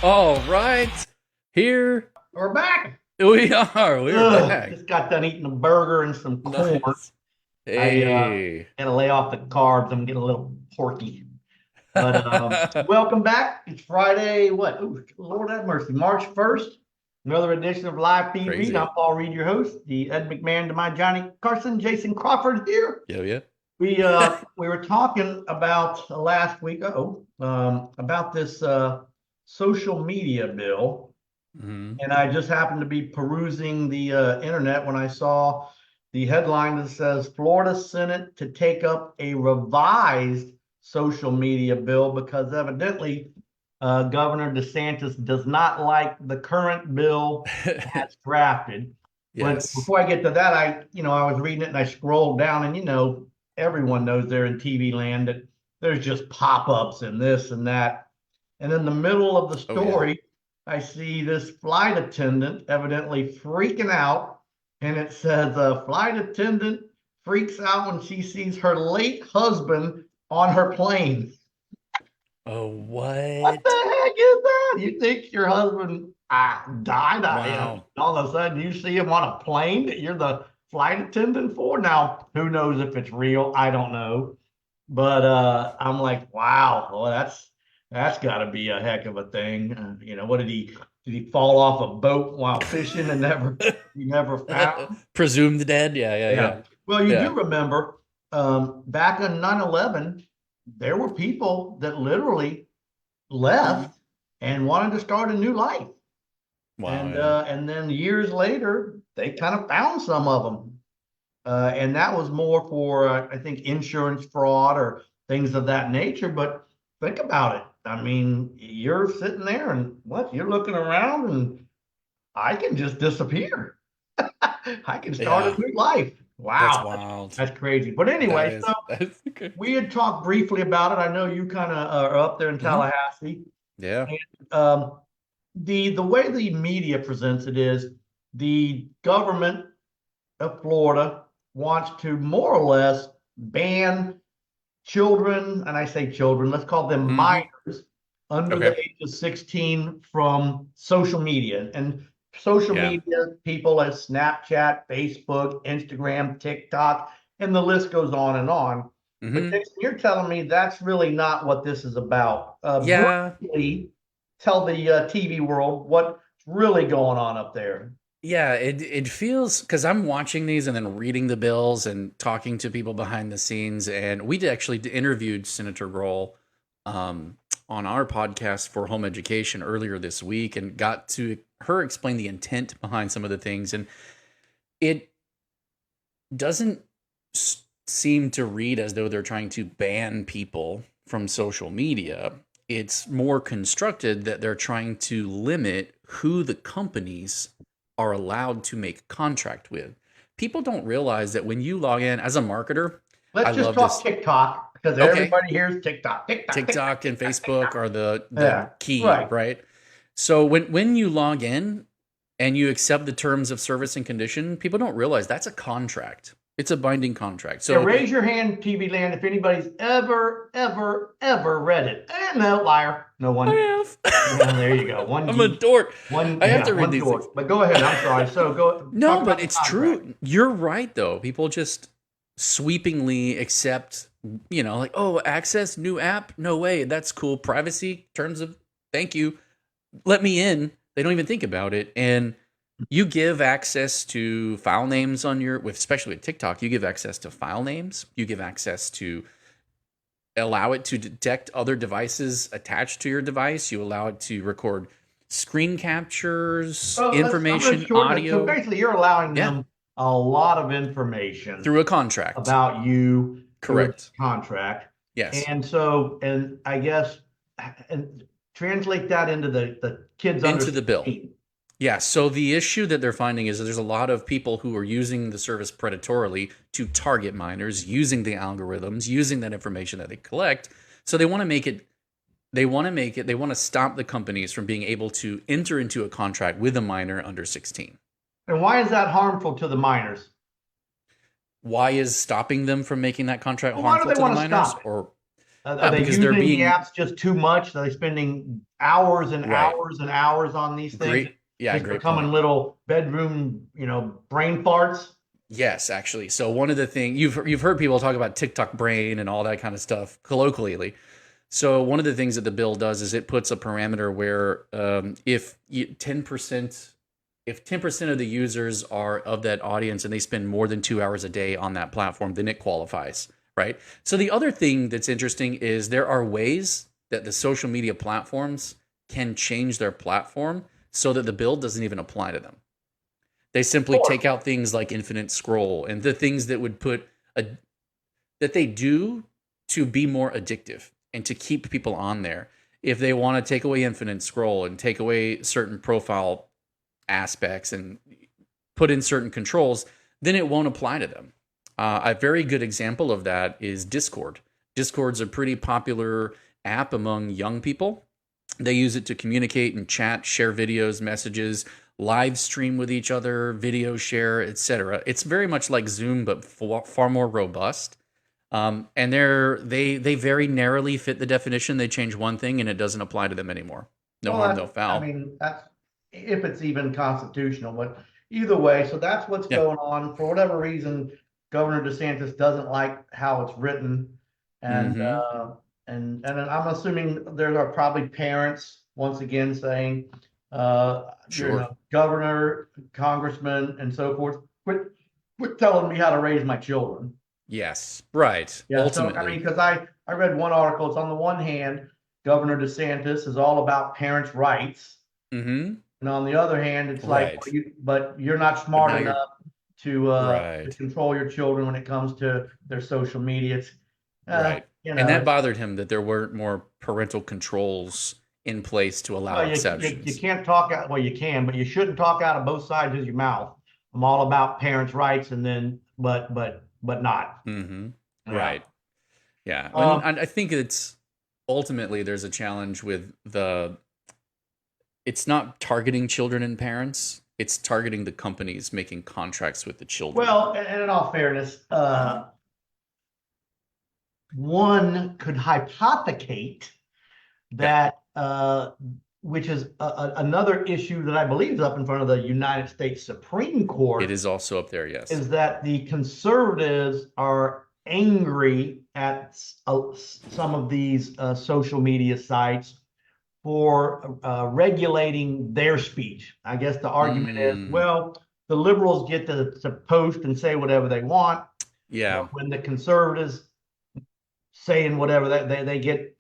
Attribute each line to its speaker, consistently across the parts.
Speaker 1: All right, here
Speaker 2: We're back.
Speaker 1: we are. We're
Speaker 2: Ugh,
Speaker 1: back.
Speaker 2: just got done eating a burger and some corn.
Speaker 1: Nice.
Speaker 2: I
Speaker 1: Hey.
Speaker 2: Had to lay off the carbs. I'm getting a little porky. But welcome back. It's Friday. What? Ooh, Lord have mercy. March 1st. Another edition of Live Feed Read. I'm
Speaker 1: Crazy.
Speaker 2: Paul Reed, your host. The Ed McMahon to my Johnny Carson, Jason Crawford here.
Speaker 1: Yeah, yeah.
Speaker 2: We were talking about last week. About this social media bill.
Speaker 1: Hmm.
Speaker 2: And I just happened to be perusing the internet when I saw the headline that says Florida Senate to take up a revised social media bill because evidently Governor DeSantis does not like the current bill as drafted. But
Speaker 1: Yes.
Speaker 2: before I get to that, I was reading it and I scrolled down, and everyone knows they're in TV land that there's just pop-ups and this and that. And in the middle of the
Speaker 1: Oh yeah.
Speaker 2: story, I see this flight attendant evidently freaking out, and it says a flight attendant freaks out when she sees her late husband on her plane.
Speaker 1: Oh
Speaker 2: What the
Speaker 1: what?
Speaker 2: heck is that? You think your husband died?
Speaker 1: Wow.
Speaker 2: All of a sudden you see him on a plane that you're the flight attendant for? Now, who knows if it's real? I don't know. But I'm like, wow, well, that's got to be a heck of a thing. What did he fall off a boat while fishing and never found?
Speaker 1: Presumed dead. Yeah, yeah, yeah.
Speaker 2: Yeah. Well, you do
Speaker 1: Yeah.
Speaker 2: remember back on 9/11, there were people that literally left and wanted to start a new life.
Speaker 1: Wow,
Speaker 2: And
Speaker 1: yeah.
Speaker 2: and then years later, they kind of found some of them. And that was more for, I think, insurance fraud or things of that nature. But think about it. I mean, you're sitting there and what? You're looking around and I can just disappear. I can start
Speaker 1: Yeah.
Speaker 2: a new life.
Speaker 1: That's
Speaker 2: Wow,
Speaker 1: wild.
Speaker 2: that's crazy. But
Speaker 1: That
Speaker 2: anyway, so
Speaker 1: is that's okay.
Speaker 2: we had talked briefly about it. I know you kind of are up there in
Speaker 1: Hmm.
Speaker 2: Tallahassee.
Speaker 1: Yeah.
Speaker 2: And the way the media presents it is the government of Florida wants to more or less ban children, and I say children, let's call them
Speaker 1: Hmm.
Speaker 2: minors under the
Speaker 1: Okay.
Speaker 2: age of 16 from social media. And social
Speaker 1: Yeah.
Speaker 2: media, people as Snapchat, Facebook, Instagram, TikTok, and the list goes on and on. But
Speaker 1: Hmm.
Speaker 2: Jason, you're telling me that's really not what this is about.
Speaker 1: Yeah.
Speaker 2: Briefly tell the TV world what's really going on up there.
Speaker 1: Yeah, it feels because I'm watching these and then reading the bills and talking to people behind the scenes, and we actually interviewed Senator Roll um, on our podcast for home education earlier this week, and got to her explain the intent behind some of the things, and it doesn't seem to read as though they're trying to ban people from social media. It's more constructed that they're trying to limit who the companies are allowed to make contract with. People don't realize that when you log in as a marketer, I
Speaker 2: Let's just
Speaker 1: love
Speaker 2: talk
Speaker 1: this.
Speaker 2: TikTok because
Speaker 1: Okay,
Speaker 2: everybody hears TikTok, TikTok, TikTok,
Speaker 1: TikTok and
Speaker 2: TikTok,
Speaker 1: Facebook
Speaker 2: TikTok.
Speaker 1: are the
Speaker 2: Yeah,
Speaker 1: key,
Speaker 2: right.
Speaker 1: right? So when you log in and you accept the terms of service and condition, people don't realize that's a contract. It's a binding contract.
Speaker 2: Yeah,
Speaker 1: So
Speaker 2: raise your hand, TV land, if anybody's ever read it. No, liar. No
Speaker 1: I
Speaker 2: one.
Speaker 1: have.
Speaker 2: Yeah, there you go. One
Speaker 1: I'm a
Speaker 2: geek,
Speaker 1: dork.
Speaker 2: one,
Speaker 1: I have
Speaker 2: yeah,
Speaker 1: to read
Speaker 2: one
Speaker 1: these things.
Speaker 2: dork. But go ahead. I'm sorry. So go
Speaker 1: No,
Speaker 2: talk
Speaker 1: but
Speaker 2: about the
Speaker 1: it's
Speaker 2: contract.
Speaker 1: true. You're right, though. People just sweepingly accept, like, oh, access new app. No way. That's cool. Privacy terms of thank you. Let me in. They don't even think about it. And you give access to file names on especially with TikTok, you give access to file names. You give access to allow it to detect other devices attached to your device. You allow it to record screen captures,
Speaker 2: So I'm going to
Speaker 1: information,
Speaker 2: shorten it. So
Speaker 1: audio.
Speaker 2: basically, you're allowing
Speaker 1: Yeah,
Speaker 2: them a lot of information
Speaker 1: through a contract.
Speaker 2: about you through a
Speaker 1: Correct.
Speaker 2: contract.
Speaker 1: Yes.
Speaker 2: And I guess, and translate that into the kids under
Speaker 1: Into the bill.
Speaker 2: 16.
Speaker 1: Yeah. So the issue that they're finding is that there's a lot of people who are using the service predatorily to target minors, using the algorithms, using that information that they collect. So they want to make it they want to stop the companies from being able to enter into a contract with a minor under 16.
Speaker 2: And why is that harmful to the minors?
Speaker 1: Why is stopping them from making that contract
Speaker 2: Well, why do
Speaker 1: harmful
Speaker 2: they
Speaker 1: to the
Speaker 2: want to
Speaker 1: minors?
Speaker 2: stop it?
Speaker 1: Or
Speaker 2: Are they
Speaker 1: because they're
Speaker 2: using the
Speaker 1: being
Speaker 2: apps just too much? Are they spending hours and
Speaker 1: right.
Speaker 2: hours and hours on these things?
Speaker 1: Yeah,
Speaker 2: Just
Speaker 1: great
Speaker 2: becoming
Speaker 1: point.
Speaker 2: little bedroom, brain farts?
Speaker 1: Yes, actually. So one of the things you've heard people talk about TikTok brain and all that kind of stuff colloquially. So one of the things that the bill does is it puts a parameter where if 10% if 10% of the users are of that audience and they spend more than 2 hours a day on that platform, then it qualifies, right? So the other thing that's interesting is there are ways that the social media platforms can change their platform so that the bill doesn't even apply to them. They simply
Speaker 2: Sure.
Speaker 1: take out things like infinite scroll and the things that would put a that they do to be more addictive and to keep people on there. If they want to take away infinite scroll and take away certain profile aspects and put in certain controls, then it won't apply to them. A very good example of that is Discord. Discord's a pretty popular app among young people. They use it to communicate and chat, share videos, messages, live stream with each other, video share, etc. It's very much like Zoom, but far more robust. And they very narrowly fit the definition. They change one thing, and it doesn't apply to them anymore. No
Speaker 2: Well,
Speaker 1: harm, no
Speaker 2: I
Speaker 1: foul.
Speaker 2: mean, that's if it's even constitutional, but either way, so that's what's
Speaker 1: Yeah.
Speaker 2: going on. For whatever reason, Governor DeSantis doesn't like how it's written, and
Speaker 1: Mm-hmm.
Speaker 2: and then I'm assuming there are probably parents once again saying,
Speaker 1: Sure.
Speaker 2: governor, congressman, and so forth, quit telling me how to raise my children.
Speaker 1: Yes. Right.
Speaker 2: Yeah, so I mean,
Speaker 1: Ultimately.
Speaker 2: because I read one article. It's on the one hand, Governor DeSantis is all about parents' rights,
Speaker 1: Mm-hmm.
Speaker 2: and on the other hand, it's like,
Speaker 1: Right.
Speaker 2: but you're not
Speaker 1: But
Speaker 2: smart
Speaker 1: now you're
Speaker 2: enough to
Speaker 1: right.
Speaker 2: control your children when it comes to their social media. It's
Speaker 1: Right. And that
Speaker 2: it's
Speaker 1: bothered him that there weren't more parental controls in place to allow
Speaker 2: well, you
Speaker 1: exceptions.
Speaker 2: can't talk out. Well, you can, but you shouldn't talk out of both sides of your mouth. I'm all about parents' rights, and then but not.
Speaker 1: Mm-hmm.
Speaker 2: Yeah.
Speaker 1: Right. Yeah. And
Speaker 2: Um,
Speaker 1: I think it's ultimately there's a challenge with it's not targeting children and parents, it's targeting the companies making contracts with the children.
Speaker 2: well, and in all fairness, one could hypothecate
Speaker 1: Yeah.
Speaker 2: that, which is another issue that I believe is up in front of the United States Supreme
Speaker 1: It
Speaker 2: Court,
Speaker 1: is also up there, yes.
Speaker 2: is that the conservatives are angry at some of these social media sites for regulating their speech. I guess the argument is,
Speaker 1: Mm,
Speaker 2: well, the liberals get to post and say whatever they want, but
Speaker 1: yeah.
Speaker 2: when the conservatives saying whatever they get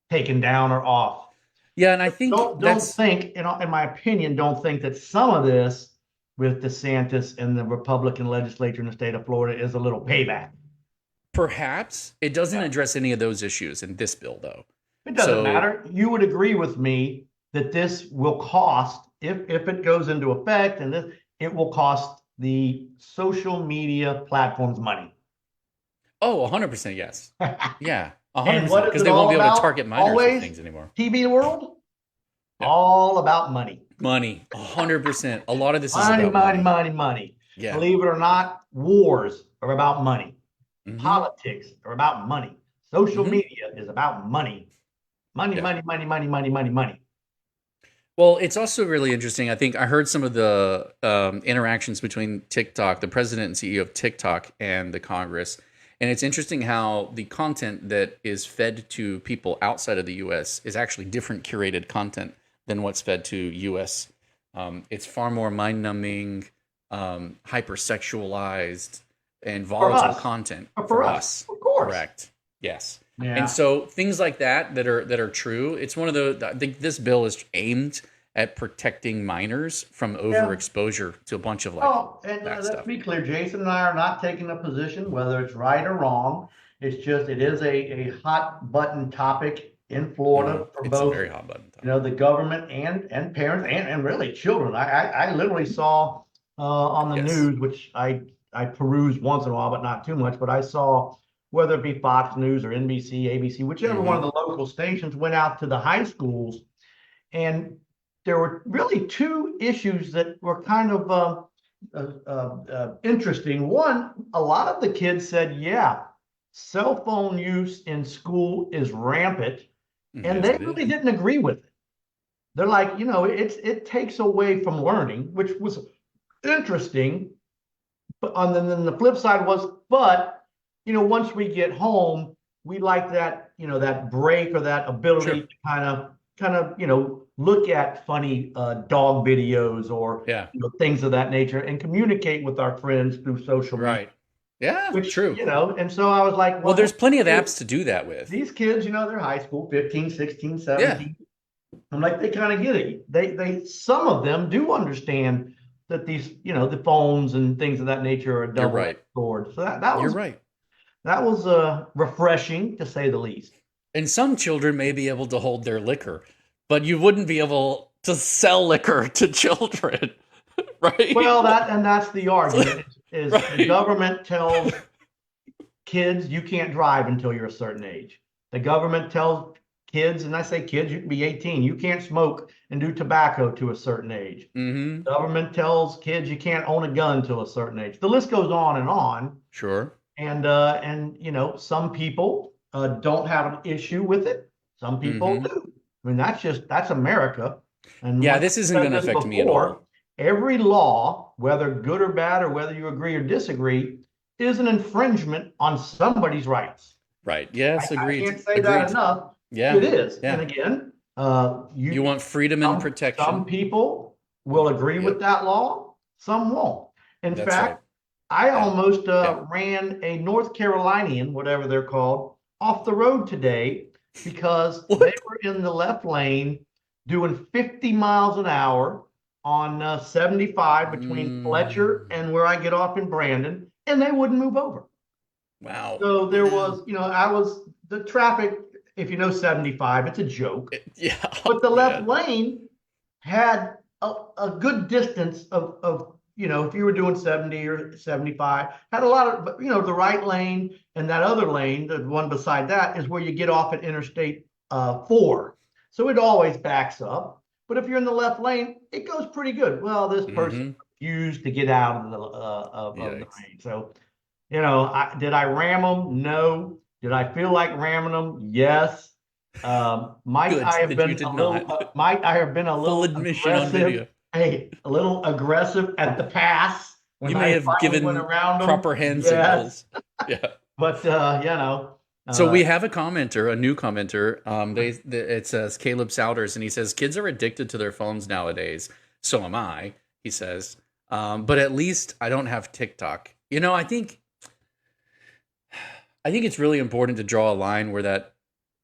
Speaker 2: taken down or off.
Speaker 1: Yeah, and I think
Speaker 2: Don't
Speaker 1: that's
Speaker 2: think, in my opinion, don't think that some of this with DeSantis and the Republican legislature in the state of Florida is a little payback.
Speaker 1: perhaps it doesn't
Speaker 2: Yeah.
Speaker 1: address any of those issues in this bill though.
Speaker 2: It doesn't
Speaker 1: So,
Speaker 2: matter. You would agree with me that this will cost, if it goes into effect, and this it will cost the social media platforms money.
Speaker 1: oh, 100% yes. Yeah,
Speaker 2: And
Speaker 1: 100%
Speaker 2: what is
Speaker 1: because
Speaker 2: it
Speaker 1: they won't
Speaker 2: all
Speaker 1: be able to
Speaker 2: about?
Speaker 1: target minors with
Speaker 2: Always
Speaker 1: things anymore.
Speaker 2: TV world,
Speaker 1: Yeah.
Speaker 2: all about money.
Speaker 1: Money, 100%. A lot of this is
Speaker 2: Money,
Speaker 1: about
Speaker 2: money,
Speaker 1: money.
Speaker 2: money, money.
Speaker 1: Yeah.
Speaker 2: Believe it or not, wars are about money.
Speaker 1: Mhm.
Speaker 2: Politics are about money. Social
Speaker 1: Mhm.
Speaker 2: media is about money. Money,
Speaker 1: Yeah.
Speaker 2: money, money, money, money, money, money.
Speaker 1: Well, it's also really interesting. I think I heard some of the interactions between TikTok, the president and CEO of TikTok, and the Congress. And it's interesting how the content that is fed to people outside of the US is actually different curated content than what's fed to US. It's far more mind numbing, hypersexualized, and
Speaker 2: For
Speaker 1: volatile
Speaker 2: us.
Speaker 1: content
Speaker 2: For
Speaker 1: for
Speaker 2: us.
Speaker 1: us.
Speaker 2: Of course.
Speaker 1: Correct. Yes. And
Speaker 2: Yeah.
Speaker 1: so things like that are true. It's one of the I think this bill is aimed at protecting minors from
Speaker 2: Yeah.
Speaker 1: overexposure to a bunch of like
Speaker 2: Oh, and
Speaker 1: that
Speaker 2: let's
Speaker 1: stuff.
Speaker 2: be clear, Jason and I are not taking a position whether it's right or wrong. It's just it is a hot button topic in Florida for
Speaker 1: It's a
Speaker 2: both,
Speaker 1: very hot button topic.
Speaker 2: the government and parents and really children. I literally saw on the
Speaker 1: Yes.
Speaker 2: news, which I peruse once in a while, but not too much. But I saw whether it be Fox News or NBC, ABC, whichever one of
Speaker 1: Mm-hmm.
Speaker 2: the local stations went out to the high schools, and there were really two issues that were kind of interesting. One, a lot of the kids said, "Yeah, cell phone use in school is rampant, and
Speaker 1: Yes,
Speaker 2: they
Speaker 1: it
Speaker 2: really
Speaker 1: is.
Speaker 2: didn't agree with it. They're like, it takes away from learning, which was interesting. But then the flip side was, but once we get home, we like that, that break or that ability
Speaker 1: Sure.
Speaker 2: to kind of, look at funny dog videos or
Speaker 1: Yeah.
Speaker 2: things of that nature and communicate with our friends through social media.
Speaker 1: Right. Yeah,
Speaker 2: Which,
Speaker 1: true.
Speaker 2: and so I was like,
Speaker 1: Well,
Speaker 2: well,
Speaker 1: there's plenty of
Speaker 2: hey,
Speaker 1: apps to do that with.
Speaker 2: these kids, they're high school, 15, 16,
Speaker 1: Yeah,
Speaker 2: 17. I'm like, they kind of get it. Some of them do understand that these, the phones and things of that nature are a
Speaker 1: you're
Speaker 2: double-edged
Speaker 1: right.
Speaker 2: sword. So that
Speaker 1: You're
Speaker 2: was
Speaker 1: right.
Speaker 2: that was refreshing to say the least.
Speaker 1: And some children may be able to hold their liquor, but you wouldn't be able to sell liquor to children, right?
Speaker 2: Well, that's the argument is the
Speaker 1: Right.
Speaker 2: government tells kids you can't drive until you're a certain age. The government tells kids, and I say kids, you can be 18, you can't smoke and do tobacco to a certain age.
Speaker 1: Mm-hmm.
Speaker 2: Government tells kids you can't own a gun till a certain age. The list goes on and on.
Speaker 1: Sure.
Speaker 2: And some people don't have an issue with it. Some people
Speaker 1: Mm-hmm.
Speaker 2: do. I mean, that's America. And
Speaker 1: Yeah,
Speaker 2: like
Speaker 1: this isn't
Speaker 2: I
Speaker 1: going
Speaker 2: said
Speaker 1: to
Speaker 2: this
Speaker 1: affect me at
Speaker 2: before,
Speaker 1: all.
Speaker 2: every law, whether good or bad, or whether you agree or disagree, is an infringement on somebody's rights.
Speaker 1: Right.
Speaker 2: I,
Speaker 1: Yes,
Speaker 2: I
Speaker 1: agreed.
Speaker 2: can't say that
Speaker 1: Agreed.
Speaker 2: enough. It
Speaker 1: Yeah.
Speaker 2: is. And
Speaker 1: Yeah.
Speaker 2: again,
Speaker 1: You want freedom and
Speaker 2: some
Speaker 1: protection.
Speaker 2: people will agree with
Speaker 1: Yep.
Speaker 2: that law, some won't. In
Speaker 1: That's right.
Speaker 2: fact, I
Speaker 1: Yeah.
Speaker 2: almost
Speaker 1: Yeah.
Speaker 2: ran a North Carolinian, whatever they're called, off the road today because they
Speaker 1: What?
Speaker 2: were in the left lane doing 50 miles an hour on 75 between Fletcher
Speaker 1: Mm,
Speaker 2: and where I get off in Brandon, and they wouldn't move over.
Speaker 1: wow.
Speaker 2: So there
Speaker 1: Yeah.
Speaker 2: was, the traffic, if you know 75, it's a joke.
Speaker 1: Yeah.
Speaker 2: But the left
Speaker 1: Man.
Speaker 2: lane had a good distance of if you were doing 70 or 75, had a lot of, but the right lane and that other lane, the one beside that, is where you get off at Interstate 4. So it always backs up. But if you're in the left lane, it goes pretty good. Well, this person
Speaker 1: Mm-hmm.
Speaker 2: refused to get out of the
Speaker 1: Yikes.
Speaker 2: lane. So, did I ram them? No. Did I feel like ramming them? Yes.
Speaker 1: Good that you did not.
Speaker 2: Might I have been a
Speaker 1: Full
Speaker 2: little
Speaker 1: admission on
Speaker 2: aggressive?
Speaker 1: video.
Speaker 2: Hey, a little aggressive at the pass when
Speaker 1: You may
Speaker 2: I
Speaker 1: have
Speaker 2: finally went
Speaker 1: given
Speaker 2: around them.
Speaker 1: proper hand
Speaker 2: Yes,
Speaker 1: signals. Yeah.
Speaker 2: but
Speaker 1: So
Speaker 2: uh,
Speaker 1: we have a commenter, a new commenter. It says Caleb Souders, and he says kids are addicted to their phones nowadays. So am I. He says, but at least I don't have TikTok. I think it's really important to draw a line where that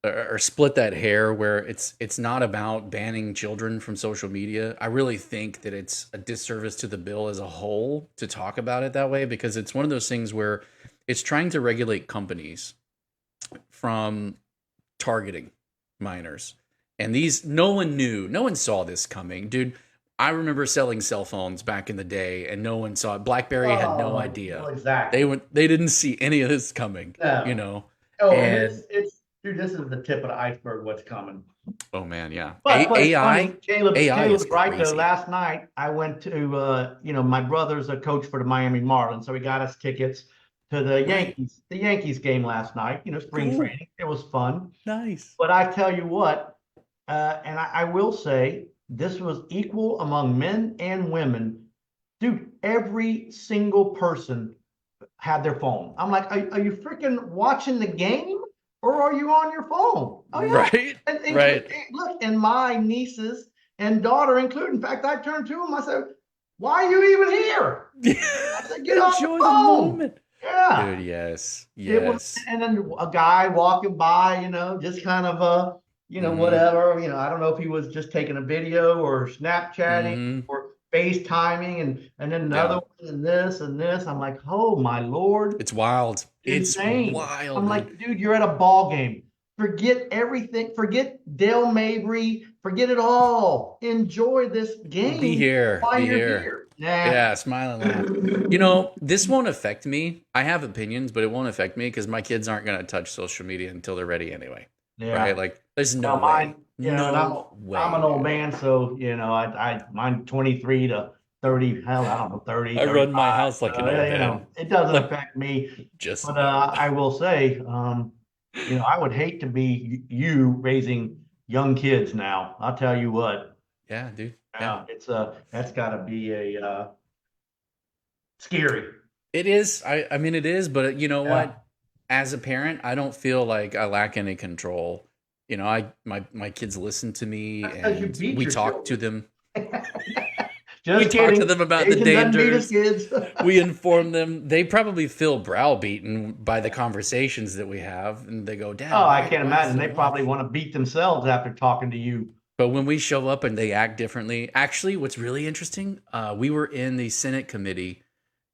Speaker 1: or split that hair where it's not about banning children from social media. I really think that it's a disservice to the bill as a whole to talk about it that way because it's one of those things where it's trying to regulate companies from targeting minors. And these no one saw this coming. Dude, I remember selling cell phones back in the day and no one saw it. BlackBerry had no
Speaker 2: no,
Speaker 1: idea.
Speaker 2: exactly.
Speaker 1: They didn't see any of this coming, you
Speaker 2: No.
Speaker 1: know.
Speaker 2: Oh, and
Speaker 1: And
Speaker 2: it's dude, this is the tip of the iceberg. What's coming?
Speaker 1: oh man, yeah.
Speaker 2: But it's funny.
Speaker 1: AI is
Speaker 2: Caleb's right though.
Speaker 1: crazy.
Speaker 2: Last night I went to my brother's a coach for the Miami Marlins, so he got us tickets to
Speaker 1: Right.
Speaker 2: The Yankees game last night. Spring
Speaker 1: Cool.
Speaker 2: training. It was fun.
Speaker 1: Nice.
Speaker 2: But I tell you what, and I will say this was equal among men and women. Dude, every single person had their phone. I'm like, are you freaking watching the game or are you on your phone? Oh yeah.
Speaker 1: Right.
Speaker 2: And
Speaker 1: Right.
Speaker 2: look, and my nieces and daughter included. In fact, I turned to them. I said, "Why are you even here?" I said, "Get off the
Speaker 1: Enjoy the
Speaker 2: phone."
Speaker 1: moment.
Speaker 2: Yeah,
Speaker 1: Dude, yes.
Speaker 2: it was.
Speaker 1: Yes.
Speaker 2: And then a guy walking by, just kind of
Speaker 1: Mm-hmm.
Speaker 2: whatever. I don't know if he was just taking a video or Snapchatting
Speaker 1: Mm-hmm.
Speaker 2: or FaceTiming, and then another
Speaker 1: Yeah.
Speaker 2: one and this and this. I'm like, oh my Lord,
Speaker 1: It's wild. It's
Speaker 2: insane.
Speaker 1: wild,
Speaker 2: I'm
Speaker 1: dude.
Speaker 2: like, dude, you're at a ball game. Forget everything. Forget Dale Mabry. Forget it all. Enjoy this
Speaker 1: Be
Speaker 2: game
Speaker 1: here.
Speaker 2: while
Speaker 1: Be
Speaker 2: you're
Speaker 1: here.
Speaker 2: here. Nah.
Speaker 1: Yeah, smile and laugh. This won't affect me. I have opinions, but it won't affect me because my kids aren't going to touch social media until they're ready anyway.
Speaker 2: Yeah.
Speaker 1: Right? Like, there's no
Speaker 2: Well, mine,
Speaker 1: way.
Speaker 2: and
Speaker 1: No
Speaker 2: I'm an
Speaker 1: way,
Speaker 2: old
Speaker 1: man.
Speaker 2: man, so mine 23 to 30, hell, I don't know, 30,
Speaker 1: I run my
Speaker 2: 35.
Speaker 1: house like an old man.
Speaker 2: It doesn't
Speaker 1: Like,
Speaker 2: affect me.
Speaker 1: just
Speaker 2: But
Speaker 1: no.
Speaker 2: I will say, I would hate to be you raising young kids now. I'll tell you what.
Speaker 1: Yeah, dude. Yeah.
Speaker 2: Yeah, that's got to be a scary.
Speaker 1: It is. I mean, it is. But you know
Speaker 2: Yeah,
Speaker 1: what? As a parent, I don't feel like I lack any control. You know, my kids listen to me,
Speaker 2: that's because you
Speaker 1: and
Speaker 2: beat
Speaker 1: we
Speaker 2: your
Speaker 1: talk to
Speaker 2: children.
Speaker 1: them. We
Speaker 2: Just
Speaker 1: talk to
Speaker 2: kidding.
Speaker 1: them about the
Speaker 2: Jason doesn't beat his
Speaker 1: dangers.
Speaker 2: kids.
Speaker 1: We inform them. They probably feel browbeaten by the conversations that we have, and they go, "Dad,
Speaker 2: Oh, I
Speaker 1: why?
Speaker 2: can't
Speaker 1: Why
Speaker 2: imagine.
Speaker 1: so
Speaker 2: They probably
Speaker 1: much?"
Speaker 2: want to beat themselves after talking to you.
Speaker 1: But when we show up and they act differently, actually, what's really interesting, we were in the Senate committee,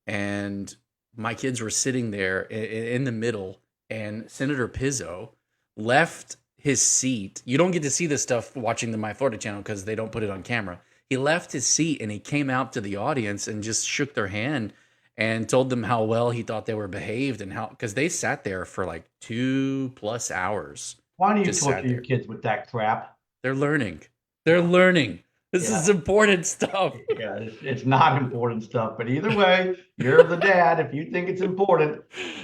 Speaker 1: and my kids were sitting there in the middle, and Senator Pizzo left his seat. You don't get to see this stuff watching the My Florida channel because they don't put it on camera. He left his seat and he came out to the audience and just shook their hand and told them how well he thought they were behaved, and how, because they sat there for like 2+ hours,
Speaker 2: Why do you
Speaker 1: just
Speaker 2: torture
Speaker 1: sat
Speaker 2: your
Speaker 1: there.
Speaker 2: kids with that crap?
Speaker 1: They're learning. They're learning. This
Speaker 2: Yeah,
Speaker 1: is important stuff.
Speaker 2: yeah, it's not important stuff. But either way, you're the dad if you think it's important.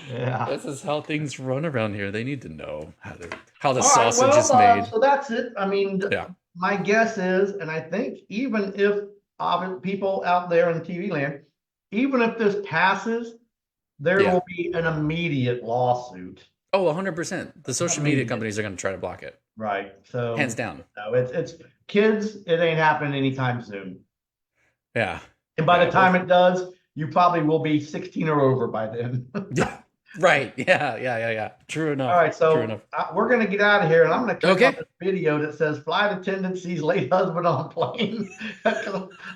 Speaker 2: Yeah.
Speaker 1: This is how things run around here. They need to know how the
Speaker 2: All right.
Speaker 1: sausage
Speaker 2: Well,
Speaker 1: is made.
Speaker 2: so that's it. I mean,
Speaker 1: Yeah.
Speaker 2: my guess is, and I think even if people out there in TV land, even if this passes, there
Speaker 1: Yeah.
Speaker 2: will be an immediate lawsuit.
Speaker 1: Oh, 100%. The social media
Speaker 2: Immediate.
Speaker 1: companies are going to try to block it.
Speaker 2: Right.
Speaker 1: Hands
Speaker 2: So
Speaker 1: down.
Speaker 2: no, it's kids. It ain't happening anytime soon.
Speaker 1: Yeah.
Speaker 2: And by
Speaker 1: Yeah.
Speaker 2: the time it does, you probably will be 16 or over by then.
Speaker 1: Yeah. Right. Yeah. Yeah. Yeah. Yeah. True
Speaker 2: All
Speaker 1: enough.
Speaker 2: right,
Speaker 1: True
Speaker 2: so
Speaker 1: enough.
Speaker 2: we're going to get out of here, and I'm going to click on
Speaker 1: Okay.
Speaker 2: this video that says "Flight Attendant Sees Late Husband on Plane."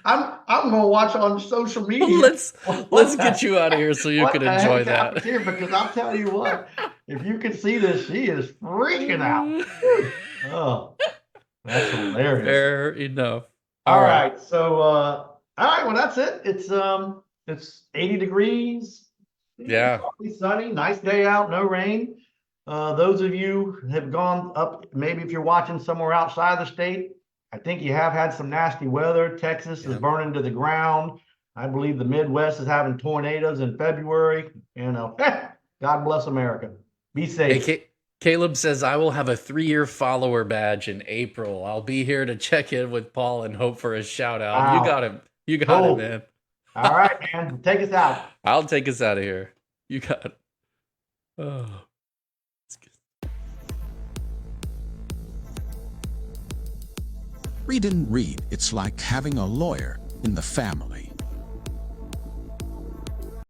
Speaker 2: I'm going to watch on social media.
Speaker 1: Let's
Speaker 2: What
Speaker 1: let's
Speaker 2: the,
Speaker 1: get you out of here so you
Speaker 2: what
Speaker 1: can
Speaker 2: the
Speaker 1: enjoy
Speaker 2: heck
Speaker 1: that.
Speaker 2: happened here? Because I'll tell you what, if you can see this, she is freaking out. Oh, that's hilarious.
Speaker 1: Fair enough.
Speaker 2: All
Speaker 1: All right.
Speaker 2: right, so all right, well that's it. It's 80 degrees,
Speaker 1: Yeah.
Speaker 2: partly sunny, nice day out, no rain. Those of you have gone up, maybe if you're watching somewhere outside the state, I think you have had some nasty weather. Texas is
Speaker 1: Yeah.
Speaker 2: burning to the ground. I believe the Midwest is having tornadoes in February. You know, God bless America. Be safe.
Speaker 1: Hey, Caleb says, I will have a 3-year follower badge in April. I'll be here to check in with Paul and hope for a shout out. You
Speaker 2: Wow.
Speaker 1: got him. You got it,
Speaker 2: Cool.
Speaker 1: man.
Speaker 2: All right, man. Take us out.
Speaker 1: I'll take us out of here. You got it. Oh.
Speaker 3: Read and read. It's like having a lawyer in the family.